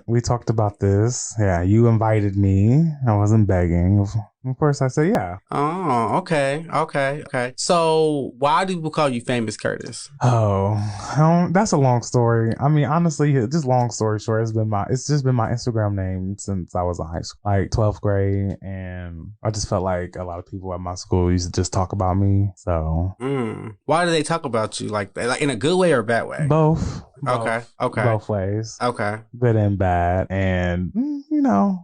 We talked about this. Yeah, you invited me. I wasn't begging. Of course, I said yeah. Oh, okay, okay, okay. So, why do people call you Famous Curtis? Oh, that's a long story. I mean, honestly, just long story short, it's just been my Instagram name since I was in high school, like 12th grade, and I just felt like a lot of people at my school used to just talk about me. So Why do they talk about you like that? Like in a good way or a bad way? both, Okay, okay, both ways. okay. Good and bad. And,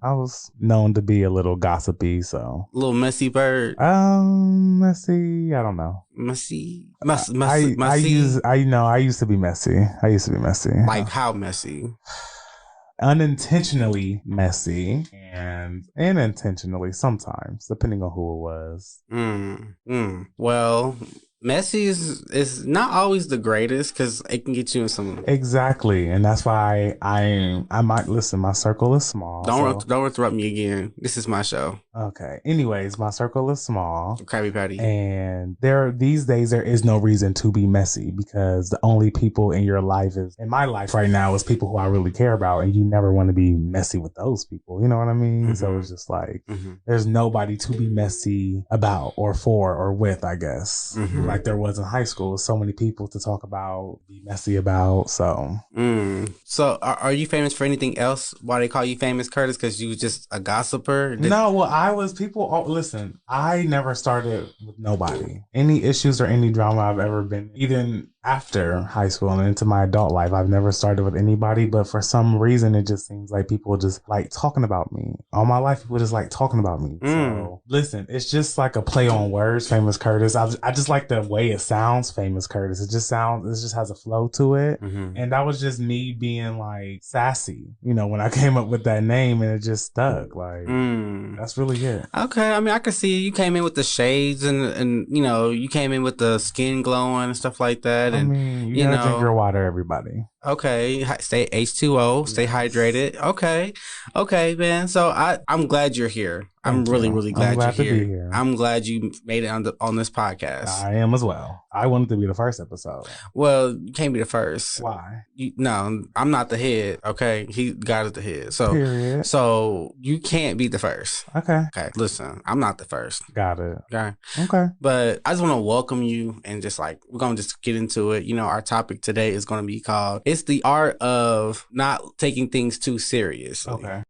I was known to be a little gossipy. So, Little messy bird. let's see. I don't know. Messy, I messy. I used to be messy. I used to be messy. Like how messy? Unintentionally messy and intentionally sometimes, depending on who it was. Well, messy is not always the greatest because it can get you in some. Exactly, and that's why I might listen. My circle is small. Don't interrupt me again. This is my show. Okay. Anyways, my circle is small. Krabby Patty. And these days there is no reason to be messy because the only people in your life in my life right now is people who I really care about, and you never want to be messy with those people. You know what I mean? Mm-hmm. So it's just like there's nobody to be messy about or for or with, I guess. Like there was in high school. So many people to talk about, be messy about. So So are you famous for anything else? Why they call you Famous Curtis? Because you was just a gossiper? No, well, listen, I never started with nobody. Any issues or any drama I've ever been, even after high school and into my adult life, I've never started with anybody. But for some reason, it just seems like people just like talking about me. All my life, people just like talking about me. So listen, it's just like a play on words, Famous Curtis. I just like the way it sounds, Famous Curtis. It just has a flow to it. And that was just me being like sassy, when I came up with that name, and it just stuck. Like, that's really it. Okay, I mean, I can see you came in with the shades and you came in with the skin glowing and stuff like that. I mean, you gotta drink your water, everybody. Okay, stay H2O, stay hydrated. Okay, man. So I'm glad you're here. I'm really glad you're here. I'm glad you made it on this podcast. I am as well. I wanted to be the first episode. Well, you can't be the first. Why? No, I'm not the head. Okay, God is the head. So, period. So you can't be the first. Okay. Listen, I'm not the first. Got it. Okay. But I just want to welcome you and just like we're gonna just get into it. Our topic today is gonna be called "It's the Art of Not Taking Things Too Seriously." Okay.